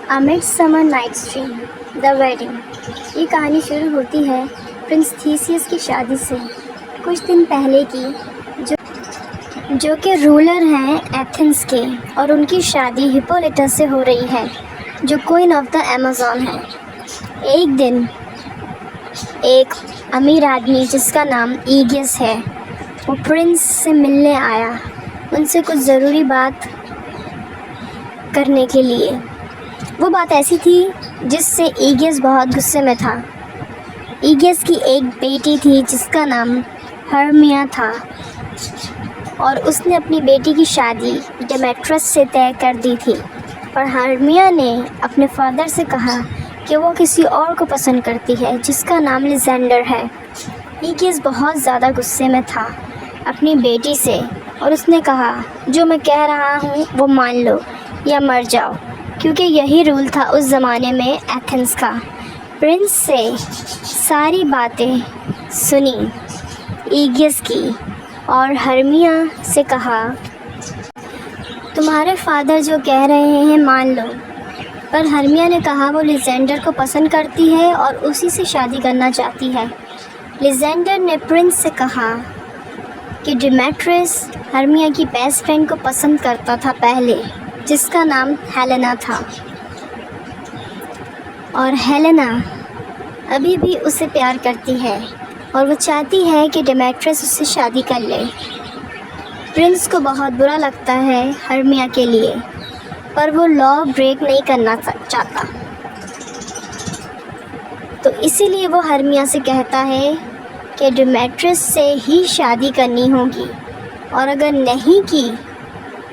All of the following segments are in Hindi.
A Midsummer Night's Dream, The Wedding। ये कहानी शुरू होती है प्रिंस थीसियस की शादी से कुछ दिन पहले की, जो कि रूलर हैं एथेंस के, और उनकी शादी हिप्पोलिटस से हो रही है, जो क्वीन ऑफ द अमेज़न है। एक दिन एक अमीर आदमी जिसका नाम ईगियस है, वो प्रिंस से मिलने आया, उनसे कुछ ज़रूरी बात करने के लिए। वो बात ऐसी थी जिससे ईगियस बहुत गुस्से में था। ईगियस की एक बेटी थी जिसका नाम हर्मिया था, और उसने अपनी बेटी की शादी डेमेट्रस से तय कर दी थी। और हर्मिया ने अपने फादर से कहा कि वो किसी और को पसंद करती है जिसका नाम लिजेंडर है। ईगियस बहुत ज़्यादा गुस्से में था अपनी बेटी से, और उसने कहा, जो मैं कह रहा हूँ वो मान लो या मर जाओ, क्योंकि यही रूल था उस ज़माने में एथेंस का। प्रिंस से सारी बातें सुनी ईगियस की, और हर्मिया से कहा, तुम्हारे फादर जो कह रहे हैं मान लो। पर हर्मिया ने कहा वो लिजेंडर को पसंद करती है और उसी से शादी करना चाहती है। लिजेंडर ने प्रिंस से कहा कि डेमेट्रियस हर्मिया की बेस्ट फ्रेंड को पसंद करता था पहले, जिसका नाम हेलेना था, और हेलेना अभी भी उसे प्यार करती है और वो चाहती है कि डेमेट्रियस उससे शादी कर ले। प्रिंस को बहुत बुरा लगता है हर्मिया के लिए, पर वो लॉ ब्रेक नहीं करना चाहता, तो इसीलिए वो हर्मिया से कहता है कि डेमेट्रियस से ही शादी करनी होगी, और अगर नहीं की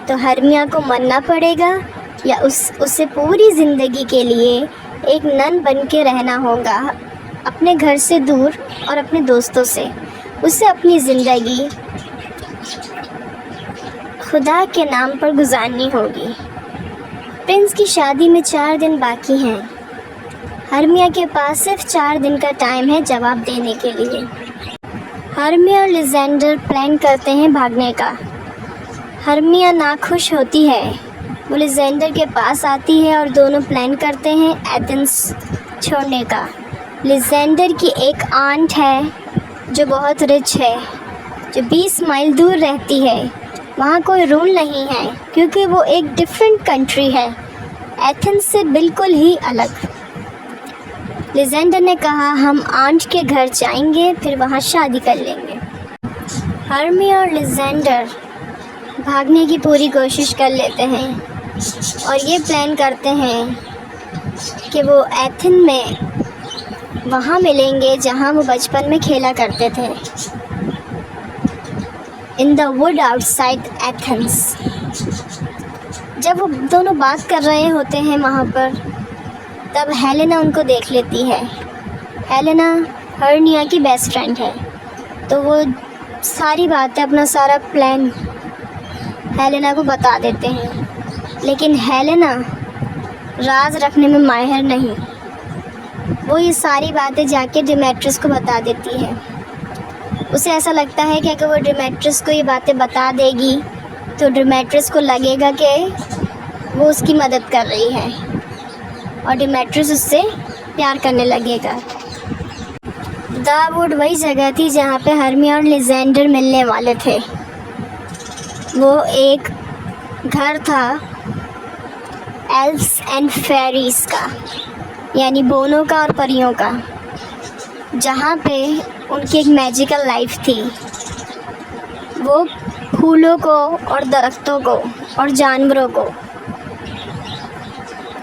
तो हर्मिया को मरना पड़ेगा या उसे पूरी ज़िंदगी के लिए एक नन बन के रहना होगा, अपने घर से दूर और अपने दोस्तों से। उसे अपनी ज़िंदगी खुदा के नाम पर गुजारनी होगी। प्रिंस की शादी में 4 दिन बाकी हैं। हर्मिया के पास सिर्फ 4 दिन का टाइम है जवाब देने के लिए। हर्मिया और लिजेंडर प्लान करते हैं भागने का। हर्मिया नाखुश होती है, वो लिजेंडर के पास आती है और दोनों प्लान करते हैं एथेंस छोड़ने का। लिजेंडर की एक आंट है जो बहुत रिच है, जो 20 माइल दूर रहती है। वहाँ कोई रूल नहीं है क्योंकि वो एक डिफरेंट कंट्री है, एथेंस से बिल्कुल ही अलग। लिजेंडर ने कहा, हम आंट के घर जाएंगे, फिर वहाँ शादी कर लेंगे। हर्मिया और लिजेंडर भागने की पूरी कोशिश कर लेते हैं और ये प्लान करते हैं कि वो एथेंस में वहाँ मिलेंगे जहाँ वो बचपन में खेला करते थे, in the wood outside Athens. जब वो दोनों बात कर रहे होते हैं वहाँ पर, तब हेलेना उनको देख लेती है। हेलेना हर्मिया की बेस्ट फ्रेंड है, तो वो सारी बातें, अपना सारा प्लान हेलेना को बता देते हैं। लेकिन हेलेना राज रखने में माहिर नहीं, वो ये सारी बातें जाके डेमेट्रियस को बता देती है। उसे ऐसा लगता है कि अगर वो डेमेट्रियस को ये बातें बता देगी तो डेमेट्रियस को लगेगा कि वो उसकी मदद कर रही है और डेमेट्रियस उससे प्यार करने लगेगा। द वुड वही जगह थी जहाँ पे हर्मिया और लिजेंडर मिलने वाले थे। वो एक घर था एल्फ्स एंड फेरीज़ का, यानी बोनों का और परियों का, जहाँ पे उनकी एक मैजिकल लाइफ थी। वो फूलों को और दरख्तों को और जानवरों को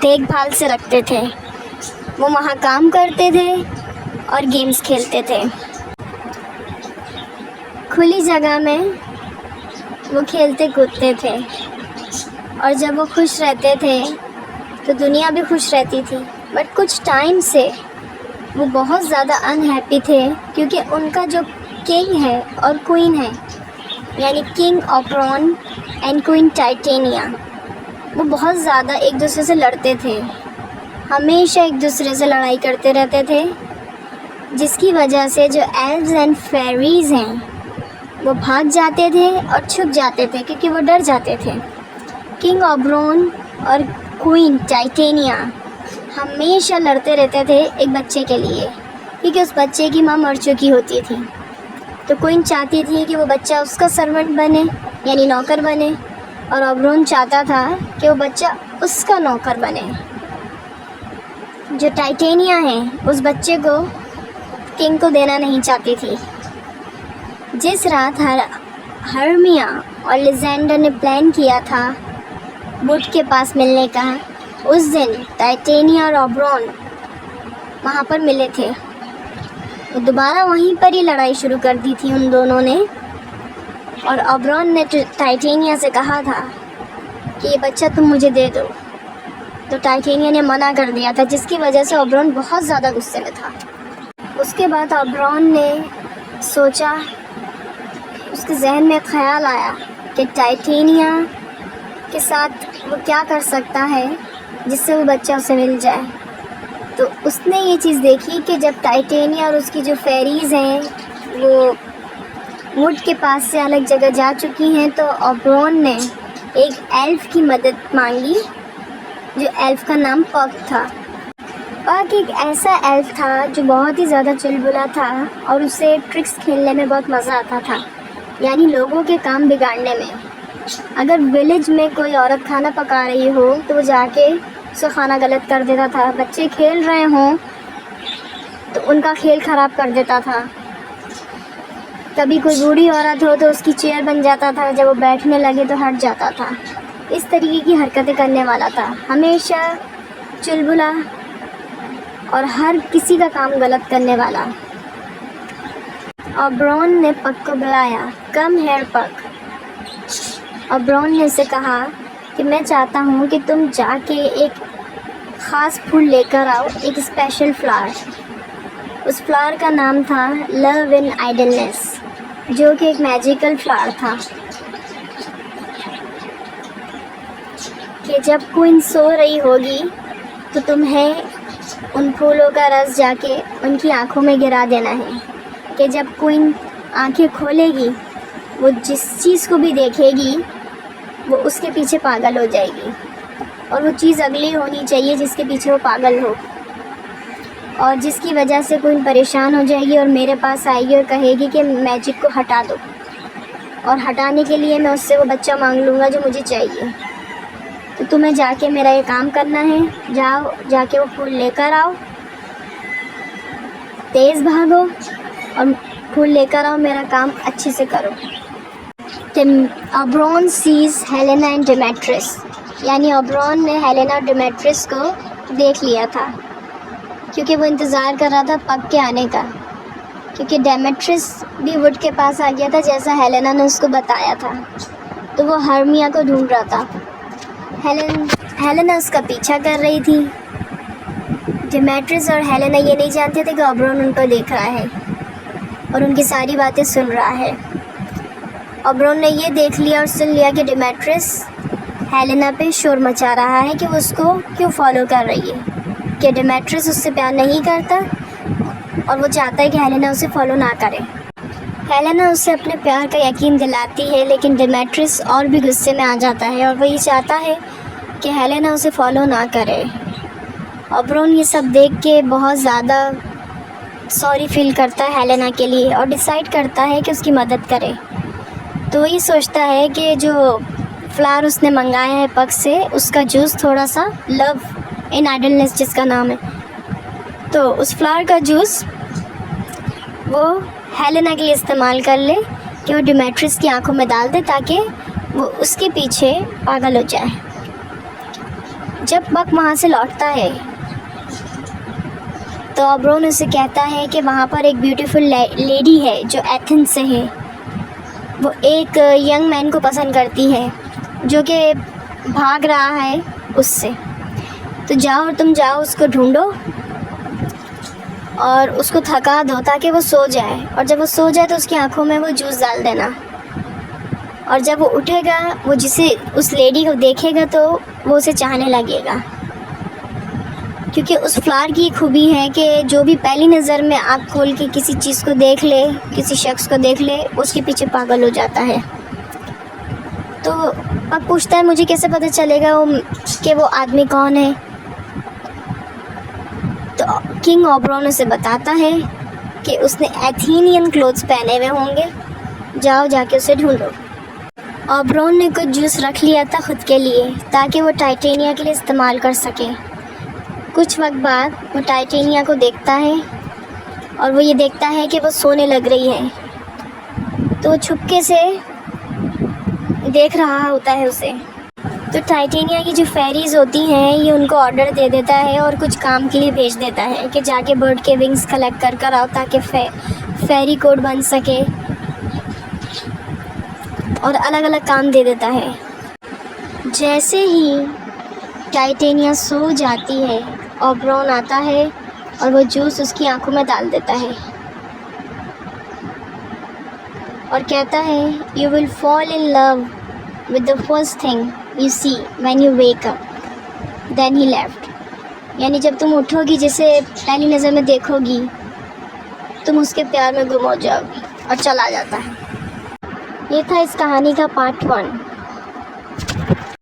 देखभाल से रखते थे। वो वहाँ काम करते थे और गेम्स खेलते थे। खुली जगह में वो खेलते कूदते थे, और जब वो खुश रहते थे तो दुनिया भी खुश रहती थी। बट कुछ टाइम से वो बहुत ज़्यादा अनहैप्पी थे, क्योंकि उनका जो किंग है और क्वीन है, यानी king operon and queen titania, वो बहुत ज़्यादा एक दूसरे से लड़ते थे। हमेशा एक दूसरे से लड़ाई करते रहते थे, जिसकी वजह से जो एल्व्स एंड फेरीज़ हैं वो भाग जाते थे और छुप जाते थे, क्योंकि वो डर जाते थे। किंग ऑबरॉन और क्वीन टाइटेनिया हमेशा लड़ते रहते थे एक बच्चे के लिए, क्योंकि उस बच्चे की माँ मर चुकी होती थी। तो क्वीन चाहती थी कि वो बच्चा उसका सर्वेंट बने, यानी नौकर बने, और ओबरॉन चाहता था कि वो बच्चा उसका नौकर बने। जो टाइटेनिया है उस बच्चे को किंग को देना नहीं चाहती थी। जिस रात हर्मिया और लिजेंडर ने प्लान किया था वुड के पास मिलने का, उस दिन टाइटेनिया और ओबरॉन वहाँ पर मिले थे। वो दोबारा वहीं पर ही लड़ाई शुरू कर दी थी उन दोनों ने, और ओबरॉन ने टाइटेनिया से कहा था कि ये बच्चा तुम मुझे दे दो। तो टाइटेनिया ने मना कर दिया था, जिसकी वजह से ओबरॉन बहुत ज़्यादा गुस्से में था। उसके बाद ओबरॉन ने सोचा, उसके जहन में ख्याल आया कि टाइटेनिया के साथ वो क्या कर सकता है जिससे वो बच्चा उसे मिल जाए। तो उसने ये चीज़ देखी कि जब टाइटेनिया और उसकी जो फेरीज़ हैं वो वुड के पास से अलग जगह जा चुकी हैं, तो ओबरॉन ने एक एल्फ की मदद मांगी, जो एल्फ का नाम पग था। पग एक ऐसा एल्फ था जो बहुत ही ज़्यादा चुलबुला था और उसे ट्रिक्स खेलने में बहुत मज़ा आता था, यानी लोगों के काम बिगाड़ने में। अगर विलेज में कोई औरत खाना पका रही हो तो वो जाके उसका खाना गलत कर देता था। बच्चे खेल रहे हों तो उनका खेल ख़राब कर देता था। कभी कोई बूढ़ी औरत हो तो उसकी चेयर बन जाता था, जब वो बैठने लगे तो हट जाता था। इस तरीके की हरकतें करने वाला था, हमेशा चुलबुला और हर किसी का काम गलत करने वाला। ओबरॉन ने पग को बुलाया, कम हेयर पग। ओबरॉन ने उसे कहा कि मैं चाहता हूँ कि तुम जाके एक ख़ास फूल लेकर आओ, एक स्पेशल फ्लावर। उस फ्लावर का नाम था लव इन आइडलनेस, जो कि एक मैजिकल फ्लावर था कि जब क्वीन सो रही होगी तो तुम्हें उन फूलों का रस जाके उनकी आंखों में गिरा देना है, कि जब क्वीन आंखें खोलेगी वो जिस चीज़ को भी देखेगी वो उसके पीछे पागल हो जाएगी, और वो चीज़ अगली होनी चाहिए जिसके पीछे वो पागल हो, और जिसकी वजह से क्वीन परेशान हो जाएगी और मेरे पास आएगी और कहेगी कि मैजिक को हटा दो, और हटाने के लिए मैं उससे वो बच्चा मांग लूँगा जो मुझे चाहिए। तो तुम्हें जाके मेरा ये काम करना है, जाओ जाके वो फूल लेकर आओ, तेज़ भागो और फूल लेकर आओ, मेरा काम अच्छे से करो। ओबरॉन सीज हेलेना एंड डेमेट्रिस, यानी ओबरॉन ने हेलेना और डेमेट्रिस को देख लिया था, क्योंकि वो इंतज़ार कर रहा था पग के आने का, क्योंकि डेमेट्रिस भी वुड के पास आ गया था जैसा हेलेना ने उसको बताया था। तो वो हर्मिया को ढूंढ रहा था। हेलेना उसका पीछा कर रही थी। डेमेट्रिस और हेलेना ये नहीं जानते थे कि ओबरॉन उनको देख रहा है और उनकी सारी बातें सुन रहा है। ओबरॉन ने ये देख लिया और सुन लिया कि डेमेट्रिस हेलेना पे शोर मचा रहा है कि वो उसको क्यों फॉलो कर रही है, कि डेमेट्रिस उससे प्यार नहीं करता और वो चाहता है कि हेलेना उसे फॉलो ना करे। हेलेना उसे अपने प्यार का यकीन दिलाती है, लेकिन डेमेट्रिस और भी गुस्से में आ जाता है और वो ये चाहता है कि हेलेना उसे फॉलो ना करे। ओबरॉन ये सब देख के बहुत ज़्यादा सॉरी फील करता है हेलेना के लिए और डिसाइड करता है कि उसकी मदद करे। तो ये सोचता है कि जो फ्लावर उसने मंगाया है पग से, उसका जूस थोड़ा सा लव इन आइडलनेस जिसका नाम है, तो उस फ्लावर का जूस वो हेलेना के लिए इस्तेमाल कर ले कि वो डेमेट्रिस की आंखों में डाल दे ताकि वो उसके पीछे पागल हो जाए। जब पग वहाँ से लौटता है तो ओबरॉन उसे कहता है कि वहाँ पर एक ब्यूटीफुल लेडी है जो एथेंस से है। वो एक यंग मैन को पसंद करती है जो कि भाग रहा है उससे। तो जाओ और तुम जाओ उसको ढूंढो और उसको थका दो ताकि वो सो जाए, और जब वो सो जाए तो उसकी आंखों में वो जूस डाल देना, और जब वो उठेगा वो जिसे उस लेडी को देखेगा तो वो उसे चाहने लगेगा, क्योंकि उस फ्लावर की खूबी है कि जो भी पहली नज़र में आँख खोल के किसी चीज़ को देख ले, किसी शख्स को देख ले, उसके पीछे पागल हो जाता है। तो अब पूछता है मुझे कैसे पता चलेगा कि वो आदमी कौन है। तो किंग ऑबरॉन उसे बताता है कि उसने एथेनियन क्लोथ्स पहने हुए होंगे, जाओ जाके उसे ढूंढो। ऑबरॉन ने कुछ जूस रख लिया था खुद के लिए ताकि वो टाइटेनिया के लिए इस्तेमाल कर सके। कुछ वक्त बाद वो टाइटेनिया को देखता है और वो ये देखता है कि वो सोने लग रही है, तो वो छुपके से देख रहा होता है उसे। तो टाइटेनिया की जो फेरीज़ होती हैं ये उनको ऑर्डर दे देता है और कुछ काम के लिए भेज देता है कि जाके बर्ड के विंग्स कलेक्ट कर आओ ताकि फेरी कोड बन सके, और अलग अलग काम दे देता है। जैसे ही टाइटेनिया सो जाती है, ऑबरॉन आता है और वो जूस उसकी आंखों में डाल देता है और कहता है you will fall in love with the first thing you see when you wake up. Then he left, यानी जब तुम उठोगी, जिसे पहली नज़र में देखोगी, तुम उसके प्यार में गुम हो जाओगी, और चला जाता है। ये था इस कहानी का पार्ट 1।